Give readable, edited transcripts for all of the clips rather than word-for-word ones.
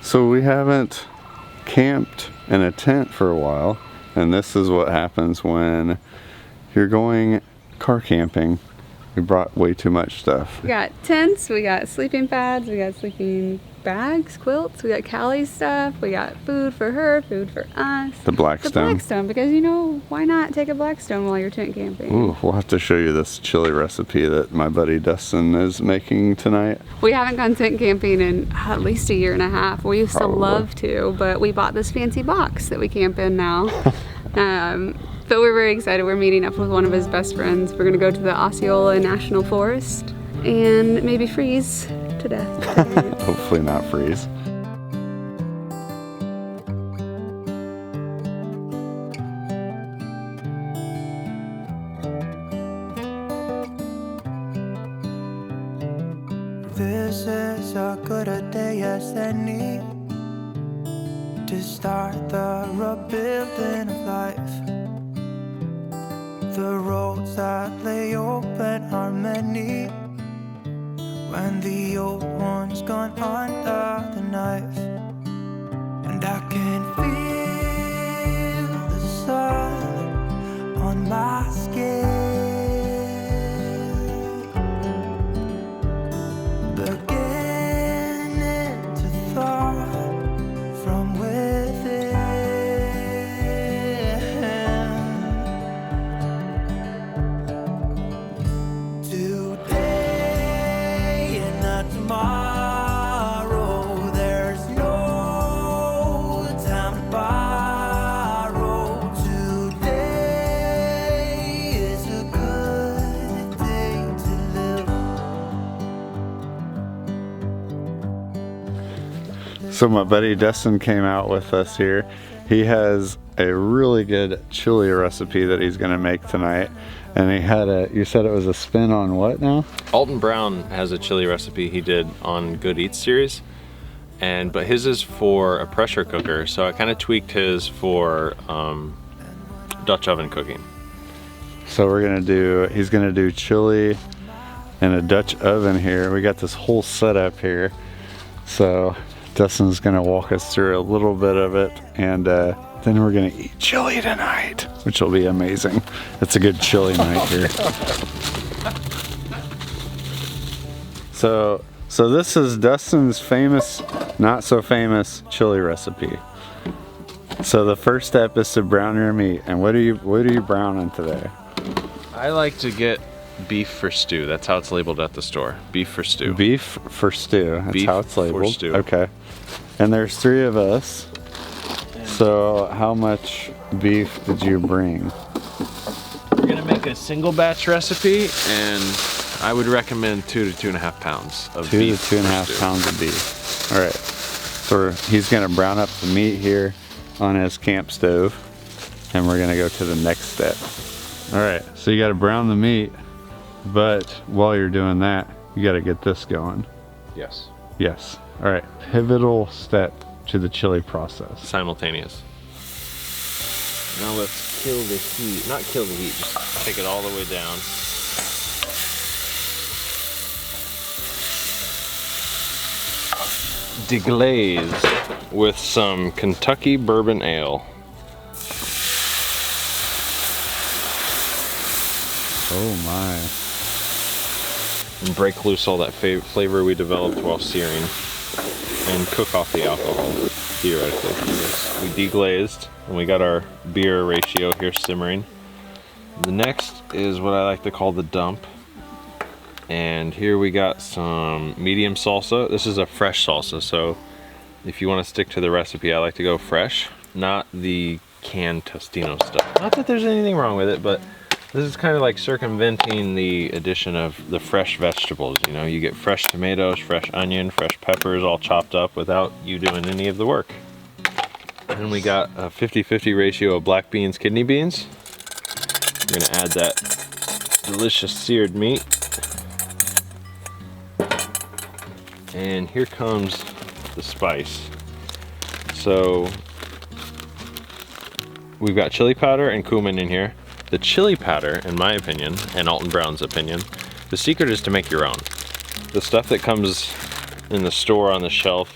So we haven't camped in a tent for a while, and this is what happens when you're going car camping. We brought way too much stuff. We got tents, we got sleeping pads, we got sleeping bags, quilts, we got Callie's stuff, we got food for her, food for us. The Blackstone. The Blackstone, because you know, why not take a Blackstone while you're tent camping? Ooh, we'll have to show you this chili recipe that my buddy Dustin is making tonight. We haven't gone tent camping in at least a year and a half. We used to love to, but we bought this fancy box that we camp in now. But we're very excited. We're meeting up with one of his best friends. We're gonna go to the Osceola National Forest and maybe freeze to death. Hopefully not freeze. This is as good a day as any to start the rebuilding of life. The roads that lay open are many when the old one's gone under the knife. And I can feel the sun on my skin, beginning to thaw from within. Today and not tomorrow, there's no time to borrow. Today is a good day to live. So my buddy Dustin came out with us here. He has a really good chili recipe that he's gonna make tonight. And he had you said it was a spin on what now? Alton Brown has a chili recipe he did on Good Eats series. But his is for a pressure cooker. So I kind of tweaked his for Dutch oven cooking. So he's gonna do chili in a Dutch oven here. We got this whole setup here. So Dustin's gonna walk us through a little bit of it, and then we're gonna eat chili tonight, which will be amazing. It's a good chili night here. So this is Dustin's famous, not so famous chili recipe. So the first step is to brown your meat. And what are you browning today? I like to get beef for stew. That's how it's labeled at the store. Beef for stew. Beef for stew. That's Beef how it's labeled. for stew. Okay. And there's 3 of us. So how much beef did you bring? We're gonna make a single batch recipe, and I would recommend 2 to 2.5 pounds of beef. 2 to 2.5 pounds of beef. All right. So he's gonna brown up the meat here on his camp stove, and we're gonna go to the next step. All right. So you gotta brown the meat, but while you're doing that, you gotta get this going. Yes. Yes. All right. Pivotal step to the chili process. Simultaneous. Now let's kill the heat. Not kill the heat, just take it all the way down. Deglaze with some Kentucky bourbon ale. Oh my. And break loose all that flavor we developed while searing, and cook off the alcohol, theoretically. Yes. We deglazed, and we got our beer ratio here simmering. The next is what I like to call the dump. And here we got some medium salsa. This is a fresh salsa, so if you want to stick to the recipe, I like to go fresh, not the canned Tostino stuff. Not that there's anything wrong with it, but this is kind of like circumventing the addition of the fresh vegetables. You know, you get fresh tomatoes, fresh onion, fresh peppers all chopped up without you doing any of the work. And we got a 50-50 ratio of black beans, kidney beans. We're gonna add that delicious seared meat. And here comes the spice. So we've got chili powder and cumin in here. The chili powder, in my opinion, and Alton Brown's opinion, the secret is to make your own. The stuff that comes in the store on the shelf,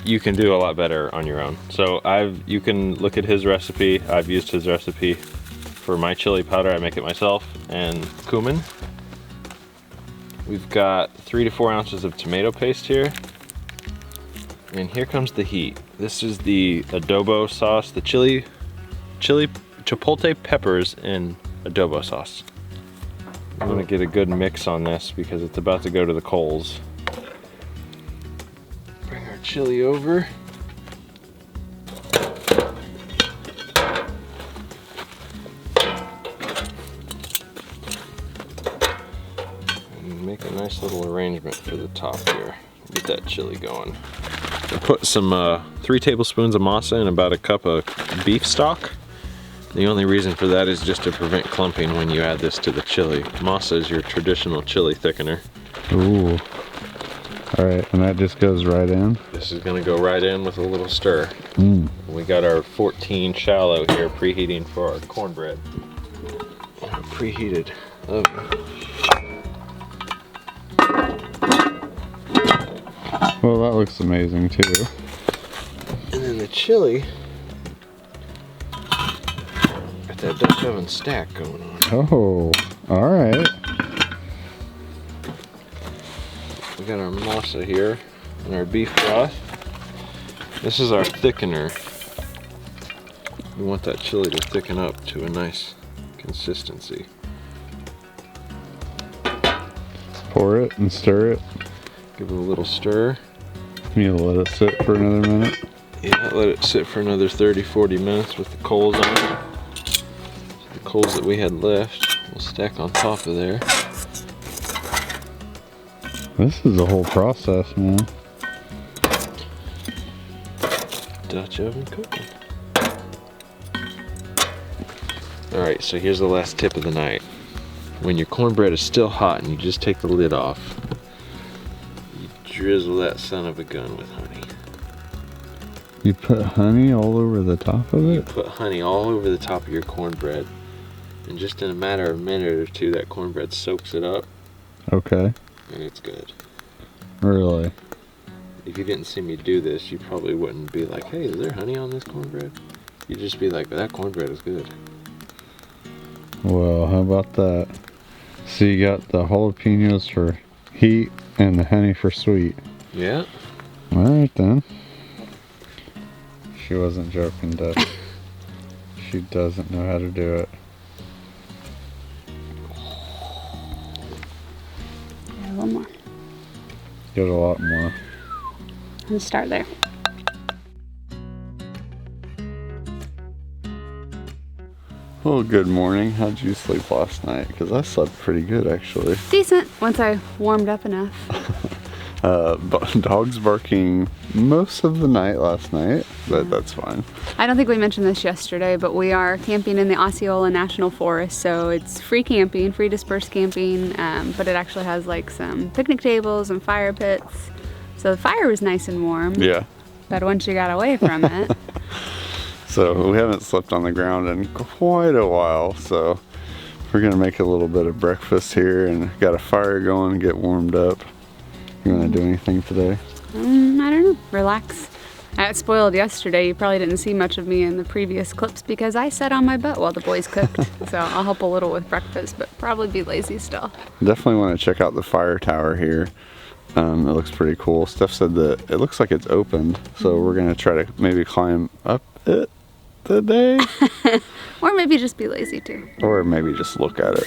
you can do a lot better on your own. So you can look at his recipe. I've used his recipe for my chili powder. I make it myself, and cumin. We've got 3 to 4 ounces of tomato paste here. And here comes the heat. This is the adobo sauce, the chili chipotle peppers and adobo sauce. I'm gonna get a good mix on this because it's about to go to the coals. Bring our chili over. And make a nice little arrangement for the top here. Get that chili going. I put some 3 tablespoons of masa in about a cup of beef stock. The only reason for that is just to prevent clumping when you add this to the chili. Masa is your traditional chili thickener. Ooh. All right, and that just goes right in? This is gonna go right in with a little stir. We got our 14 shallow here preheating for our cornbread. Preheated oven. Well, that looks amazing too. And then the chili, got that Dutch oven stack going on. Oh, all right. We got our masa here and our beef broth. This is our thickener. We want that chili to thicken up to a nice consistency. Pour it and stir it. Give it a little stir. You let it sit for another minute. Yeah, let it sit for another 30-40 minutes with the coals on it. The coals that we had left, we'll stack on top of there. This is a whole process, man. Dutch oven cooking. Alright, so here's the last tip of the night. When your cornbread is still hot and you just take the lid off, you drizzle that son of a gun with honey. You put honey all over the top of You it? put honey all over the top of your cornbread, and just in a matter of a minute or two, that cornbread soaks it up, Okay. and it's good. Really? If you didn't see me do this, you probably wouldn't be like, hey, is there honey on this cornbread? You'd just be like, that cornbread is good. Well, how about that? So you got the jalapenos for heat and the honey for sweet. Yeah. All right then. She wasn't joking, Dutch. She doesn't know how to do it. Yeah, a little more. Get a lot more. Let's start there. Well, good morning. How'd you sleep last night? Because I slept pretty good, actually. Decent, once I warmed up enough. Dogs barking most of the night last night, but that's fine. I don't think we mentioned this yesterday, but we are camping in the Osceola National Forest, so it's free camping, free dispersed camping, but it actually has like some picnic tables and fire pits. So the fire was nice and warm. Yeah. But once you got away from it. So we haven't slept on the ground in quite a while, so we're gonna make a little bit of breakfast here and got a fire going, get warmed up. You wanna do anything today? I don't know, relax. I got spoiled yesterday. You probably didn't see much of me in the previous clips because I sat on my butt while the boys cooked. So I'll help a little with breakfast, but probably be lazy still. Definitely wanna check out the fire tower here. It looks pretty cool. Steph said that it looks like it's opened, so we're gonna try to maybe climb up it today. Or maybe just be lazy too. Or maybe just look at it.